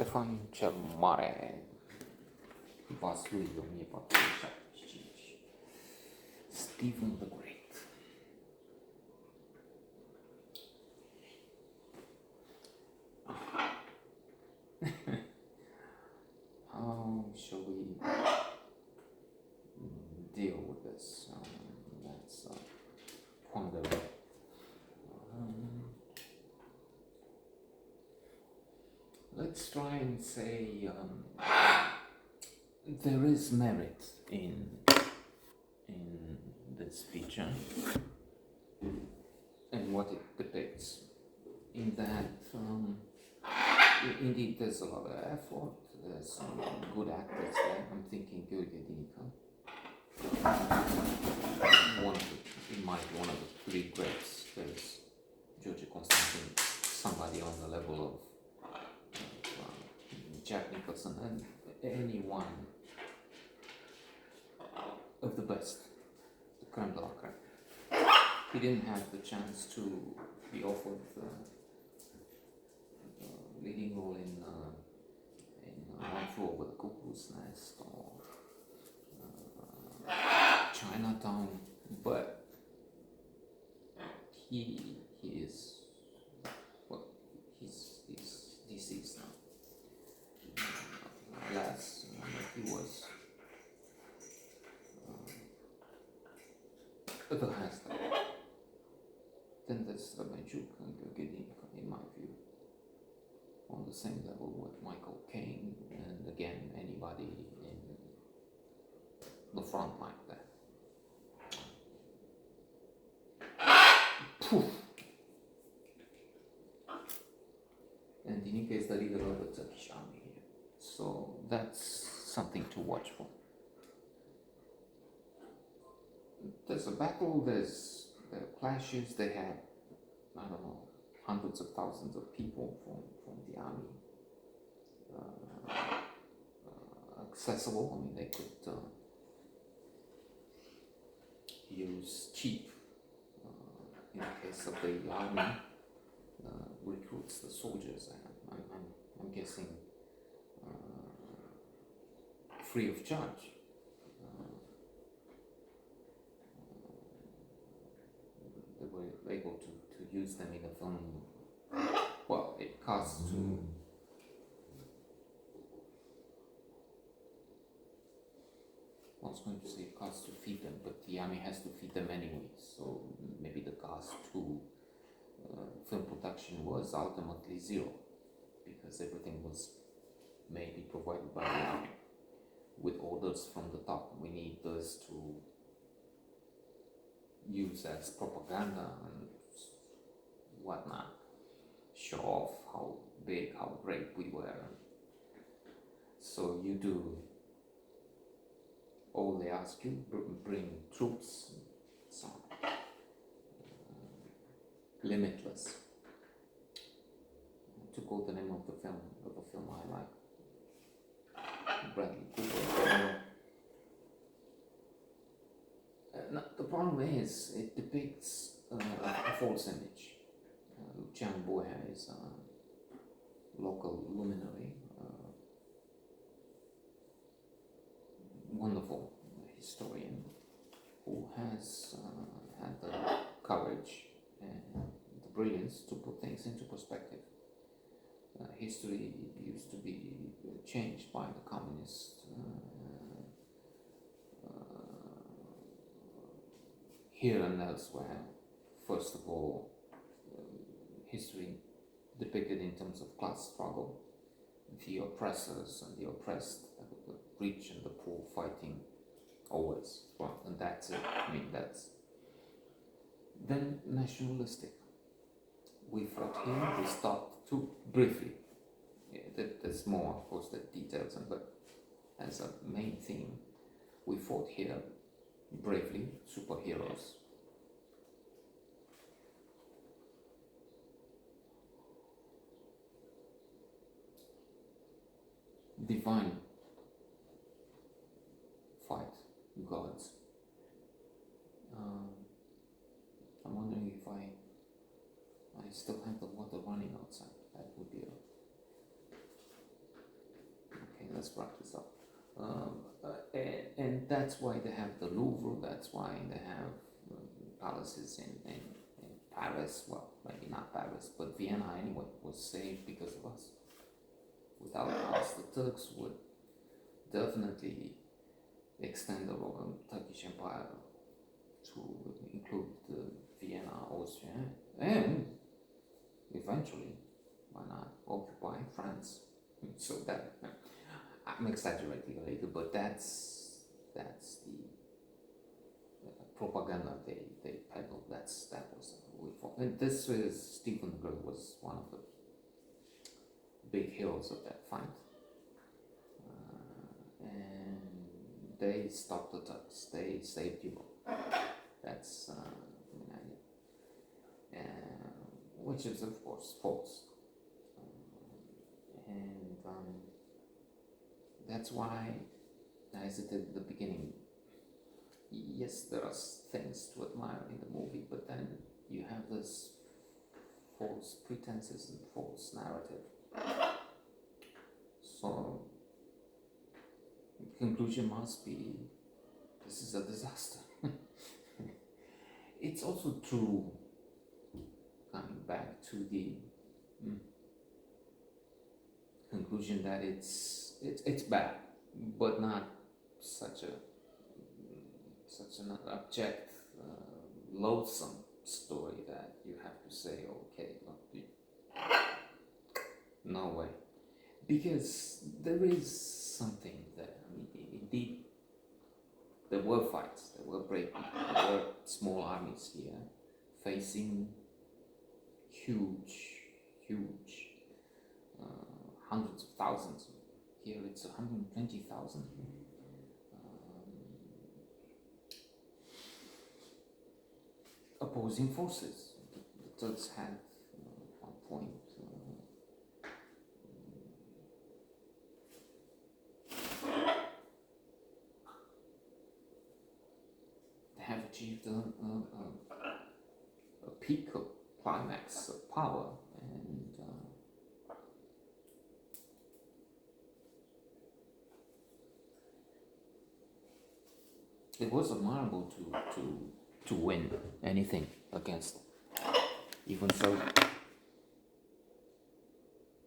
Stefan cel Mare, Vaslui 1475, Stephen the Great. How shall we deal with this? Let's ponder. Let's try and say there is merit in this feature and what it depicts. In that, indeed, there's a lot of effort. There's some good actors there. I'm thinking Gölgedinka. In my view, one of the three greats. There's George Constantine, somebody on the level of Jack Nicholson, and any one of the best, the creme de la creme. He didn't have the chance to be offered the leading role in One Flew Over the Cuckoo's Nest or Chinatown, but he is, well, he's deceased now. Alas, he was at the highest level. Then there's Rabenchuk and Gölgedinka, in my view, on the same level with Michael Caine, and again, anybody in the front line there. Poof. And Dinika is the leader of the Turkish army here. So that's something to watch for. There's a battle, there are clashes, they have, I don't know, hundreds of thousands of people from the army accessible. I mean, they could use cheap, in the case of the army, recruits the soldiers. I'm guessing free of charge. They were able to use them in a film. Well, it casts to I was going to say it costs to feed them, but the army has to feed them anyway, so maybe the cost to film production was ultimately zero, because everything was maybe provided by the army with orders from the top. We need this to use as propaganda and whatnot, show off how big, how great we were. So you do all they ask you, bring troops, so limitless. To quote the name of the film I like, Bradley Cooper. Now, the problem is it depicts a false image. Lucian Boyer is a local luminary, wonderful historian who has had the courage and the brilliance to put things into perspective. History used to be changed by the communists here and elsewhere. First of all, history depicted in terms of class struggle, the oppressors and the oppressed, the rich and the poor fighting always. Well, and that's it. I mean, that's then nationalistic. We fought here, we stopped too briefly. Yeah, there's more, of course, the details, but as a main theme, we fought here bravely, superheroes. Divine fight, gods. I'm wondering if I still have the water running outside. That would be tremendous practice of. And that's why they have the Louvre, that's why they have palaces in Paris. Well, maybe not Paris, but Vienna anyway was saved because of us. Without us, the Turks would definitely extend the Roman Turkish Empire to include Vienna, Austria, and eventually, why not, occupy France. So that, I'm exaggerating a little, but that's the propaganda they peddled. That was the way forward. And this is Stephen Grill was one of the big heroes of that fight, and they stopped the Turks. They saved Europe. That's an idea, which is of course false, and that's why I hesitated at the beginning. Yes, there are things to admire in the movie, but then you have this false pretenses and false narrative. So the conclusion must be, this is a disaster. It's also true, coming back to the conclusion, that it's bad, but not such an abject, loathsome story that you have to say, okay, look, no way, because there is something there. I mean, indeed, there were fights, there were brave people, there were small armies here facing huge, hundreds of thousands. Here it's 120,000. Opposing forces. The Turks had at one point they have achieved a peak of climax of power, and it was admirable to win anything against them. Even so,